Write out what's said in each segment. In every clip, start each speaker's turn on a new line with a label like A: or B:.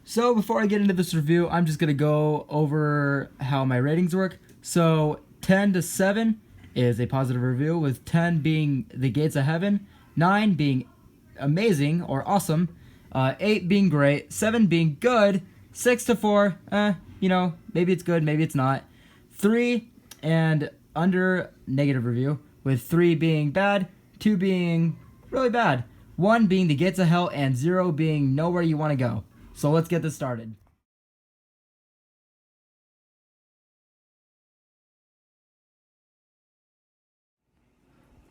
A: So before I get into this review, I'm just going to go over how my ratings work. So 10 to 7 is a positive review, with 10 being the gates of heaven, 9 being amazing or awesome, 8 being great, 7 being good, 6 to 4, maybe it's good, maybe it's not, 3 and under negative review, with 3 being bad, 2 being really bad, 1 being the gates of hell, and 0 being nowhere you want to go. So let's get this started.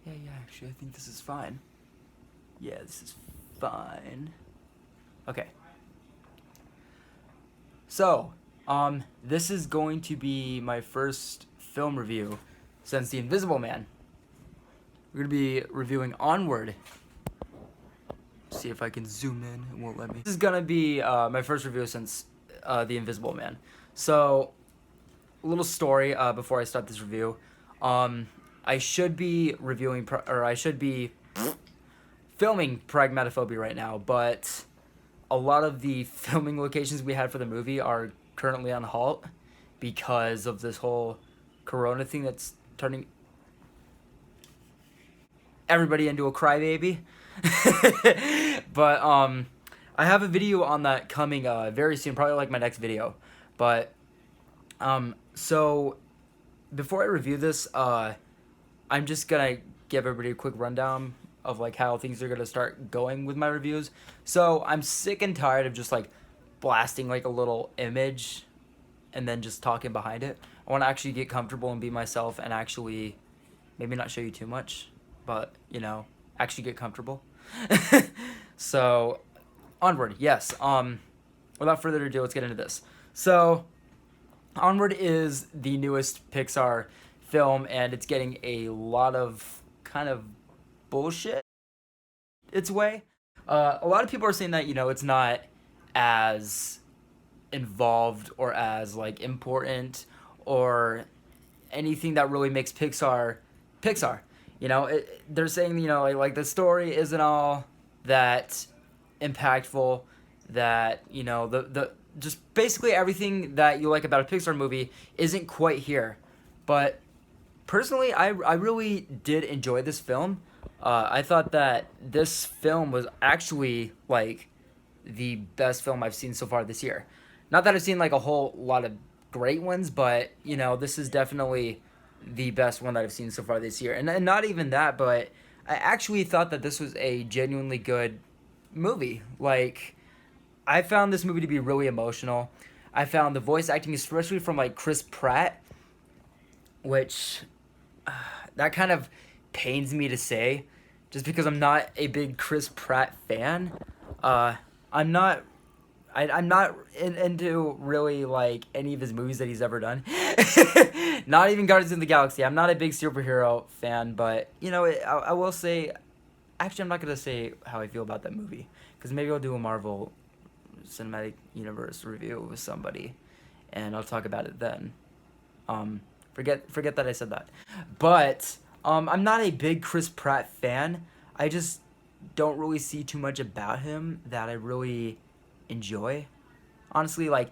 A: Yeah, actually, I think this is fine. Yeah, this is fine. Okay. So, this is going to be my first film review since The Invisible Man. We're going to be reviewing Onward. See if I can zoom in. It won't let me. This is going to be my first review since The Invisible Man. So, a little story before I start this review. I should be reviewing, I should be filming Pragmatophobia right now, but a lot of the filming locations we had for the movie are currently on halt because of this whole corona thing that's turning everybody into a crybaby. But I have a video on that coming very soon, probably like my next video. But so before I review this, I'm just gonna give everybody a quick rundown of like how things are gonna start going with my reviews. So I'm sick and tired of just like blasting like a little image and then just talking behind it. I want to actually get comfortable and be myself and actually maybe not show you too much, but actually get comfortable. So Onward, yes. Without further ado, let's get into this. So Onward is the newest Pixar film, and it's getting a lot of kind of bullshit its way. A lot of people are saying that it's not as involved or as like important or anything that really makes Pixar Pixar. They're saying like the story isn't all that impactful, that the just basically everything that you like about a Pixar movie isn't quite here. But personally, I really did enjoy this film. I thought that this film was actually like the best film I've seen so far this year. Not that I've seen like a whole lot of great ones, but this is definitely the best one that I've seen so far this year. And not even that, but I actually thought that this was a genuinely good movie. Like, I found this movie to be really emotional. I found the voice acting, especially from like Chris Pratt, which that kind of pains me to say, just because I'm not a big Chris Pratt fan. I'm not into really like any of his movies that he's ever done. Not even Guardians of the Galaxy. I'm not a big superhero fan, but I will say, actually, I'm not gonna say how I feel about that movie, because maybe I'll do a Marvel Cinematic Universe review with somebody, and I'll talk about it then. Forget that I said that. But I'm not a big Chris Pratt fan. I just don't really see too much about him that I really enjoy. Honestly, like,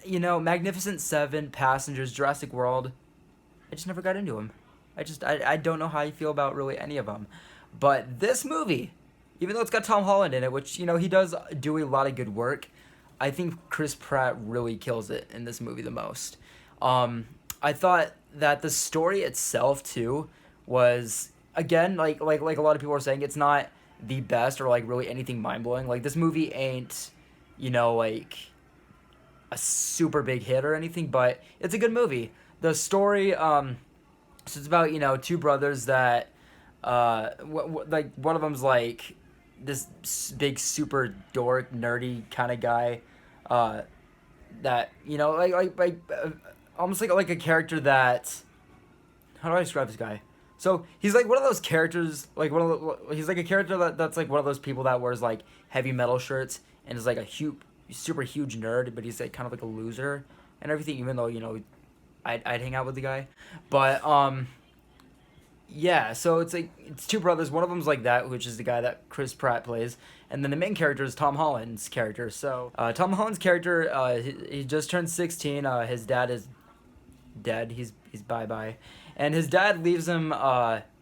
A: Magnificent Seven, Passengers, Jurassic World, I just never got into him. I don't know how I feel about really any of them. But this movie, even though it's got Tom Holland in it, which, he does do a lot of good work, I think Chris Pratt really kills it in this movie the most. I thought that the story itself too was, again, like a lot of people are saying, it's not the best or like really anything mind blowing. Like, this movie ain't like a super big hit or anything, but it's a good movie. The story, so it's about two brothers that like one of them's like this big super dork nerdy kind of guy, that almost like a character that, how do I describe this guy? So he's like one of those characters, like he's like a character that's like one of those people that wears like heavy metal shirts and is like a super huge nerd, but he's like kind of like a loser and everything, even though I'd hang out with the guy. But Yeah, so it's like it's two brothers. One of them's like that, which is the guy that Chris Pratt plays, and then the main character is Tom Holland's character. So Tom Holland's character, he just turned 16. His dad is dead. He's bye bye, and his dad leaves him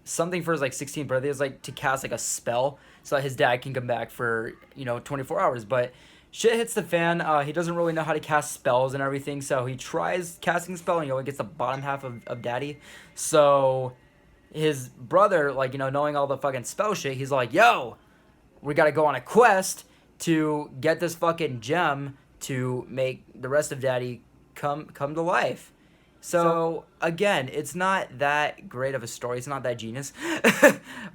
A: something for his like 16th birthday. It's like to cast like a spell so that his dad can come back for 24 hours. But shit hits the fan. He doesn't really know how to cast spells and everything, so he tries casting a spell and he only gets the bottom half of daddy. So his brother, like, knowing all the fucking spell shit, he's like, yo, we gotta go on a quest to get this fucking gem to make the rest of daddy come to life. So again, it's not that great of a story. It's not that genius.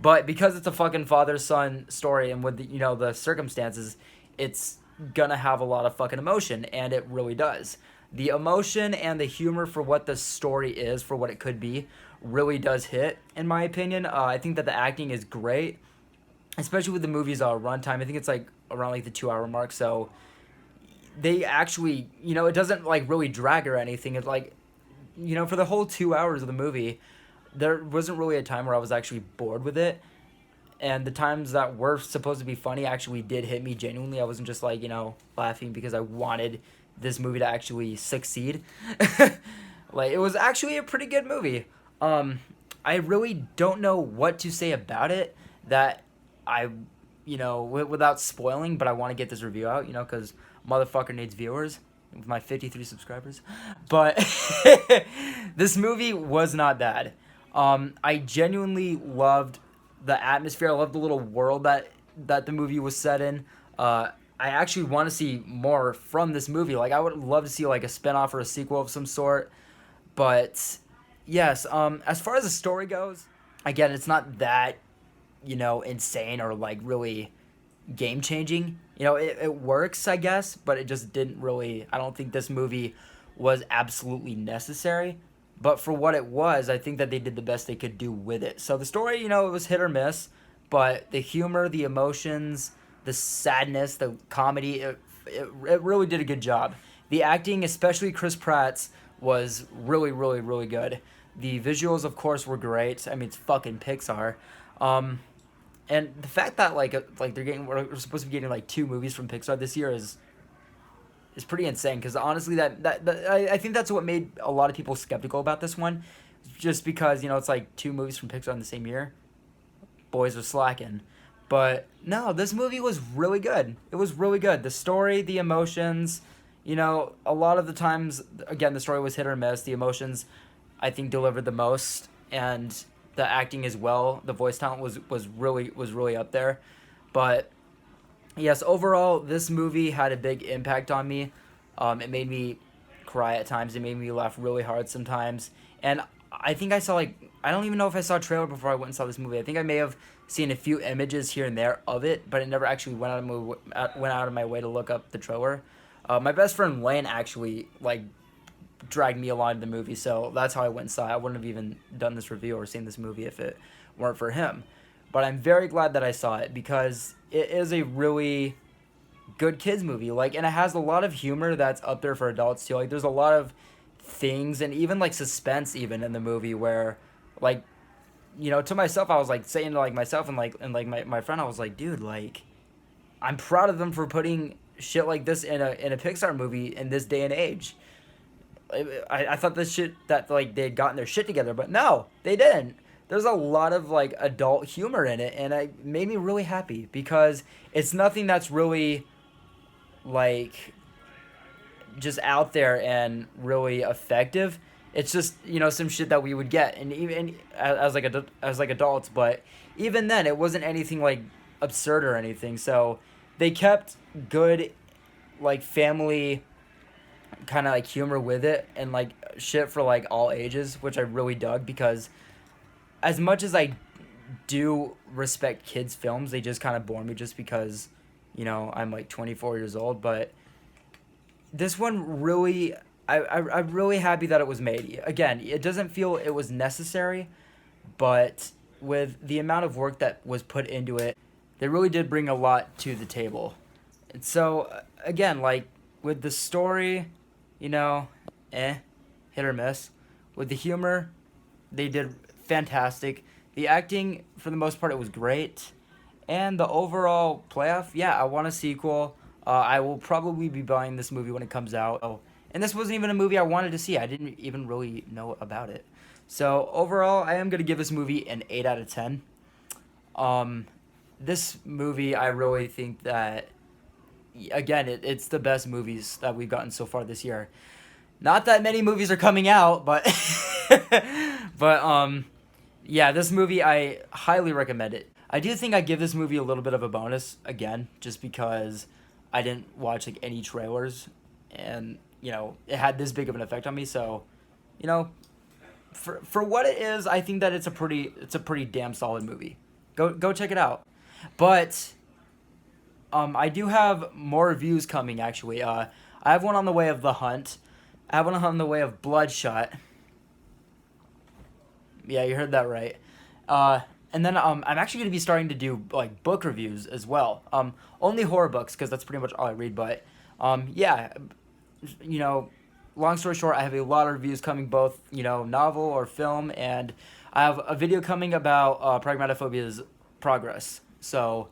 A: But because it's a fucking father-son story and with the circumstances, it's gonna have a lot of fucking emotion, and it really does. The emotion and the humor for what the story is, for what it could be, really does hit, in my opinion. I think that the acting is great, especially with the movie's runtime. I think it's like around like the 2 hour mark, so they actually, it doesn't like really drag or anything. It's like, for the whole 2 hours of the movie, there wasn't really a time where I was actually bored with it. And the times that were supposed to be funny actually did hit me genuinely. I wasn't just like, laughing because I wanted this movie to actually succeed. Like, it was actually a pretty good movie. I really don't know what to say about it that I, without spoiling, but I want to get this review out, because motherfucker needs viewers with my 53 subscribers. But this movie was not bad. I genuinely loved the atmosphere. I loved the little world that the movie was set in. I actually want to see more from this movie. Like, I would love to see like a spinoff or a sequel of some sort. But yes, as far as the story goes, again, it's not that, insane or like really game changing. It works, I guess, but it just didn't really. I don't think this movie was absolutely necessary. But for what it was, I think that they did the best they could do with it. So the story, it was hit or miss, but the humor, the emotions, the sadness, the comedy, it really did a good job. The acting, especially Chris Pratt's, was really, really, really good. The visuals, of course, were great. I mean, it's fucking Pixar. And the fact that we're supposed to be getting like 2 movies from Pixar this year is pretty insane. Because honestly, I think that's what made a lot of people skeptical about this one, just because it's like 2 movies from Pixar in the same year. Boys are slacking. But no, this movie was really good. It was really good. The story, the emotions, a lot of the times, again, the story was hit or miss. The emotions, I think, delivered the most, and the acting as well. The voice talent was really up there. But yes, overall, this movie had a big impact on me. It made me cry at times. It made me laugh really hard sometimes. And I think I saw I don't even know if I saw a trailer before I went and saw this movie. I think I may have seen a few images here and there of it, but it never actually went out of my way to look up the trailer. My best friend Lane actually dragged me along to the movie, so that's how I went and saw it. I wouldn't have even done this review or seen this movie if it weren't for him. But I'm very glad that I saw it because it is a really good kids movie. And it has a lot of humor that's up there for adults too. There's a lot of things and even suspense even in the movie where to myself I was saying to myself and my friend, I was like, dude, I'm proud of them for putting shit like this in a Pixar movie in this day and age. I thought this shit that they'd gotten their shit together, but no, they didn't. There's a lot of adult humor in it, and it made me really happy because it's nothing that's really just out there and really effective. It's just some shit that we would get, and even as adults, but even then it wasn't anything absurd or anything. So they kept good family kind of humor with it and shit for all ages, which I really dug because as much as I do respect kids films, they just kind of bore me just because I'm 24 years old. But this one really, I'm really happy that it was made. Again, it doesn't feel it was necessary, but with the amount of work that was put into it, they really did bring a lot to the table. And so again, with the story, hit or miss. With the humor, they did fantastic. The acting, for the most part, it was great. And the overall playoff, yeah, I want a sequel. I will probably be buying this movie when it comes out. Oh, and this wasn't even a movie I wanted to see. I didn't even really know about it. So overall, I am gonna give this movie an 8 out of 10. Um, this movie, I really think that again, it's the best movies that we've gotten so far this year. Not that many movies are coming out, but but yeah, this movie I highly recommend it. I do think I give this movie a little bit of a bonus again, just because I didn't watch like any trailers, and it had this big of an effect on me. So, you know, for what it is, I think that it's a pretty damn solid movie. Go check it out. But I do have more reviews coming actually. I have one on the way of The Hunt. I have one on the way of Bloodshot. Yeah, you heard that right. And then I'm actually gonna be starting to do like book reviews as well. Only horror books because that's pretty much all I read. But yeah, you know, long story short, I have a lot of reviews coming, both novel or film, and I have a video coming about Pragmatophobia's progress. So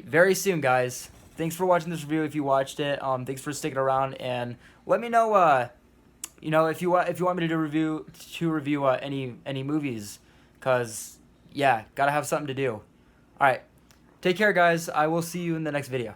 A: very soon, guys. Thanks for watching this review. If you watched it, thanks for sticking around, and let me know. If you want me to review any movies, cause yeah, gotta have something to do. All right, take care, guys. I will see you in the next video.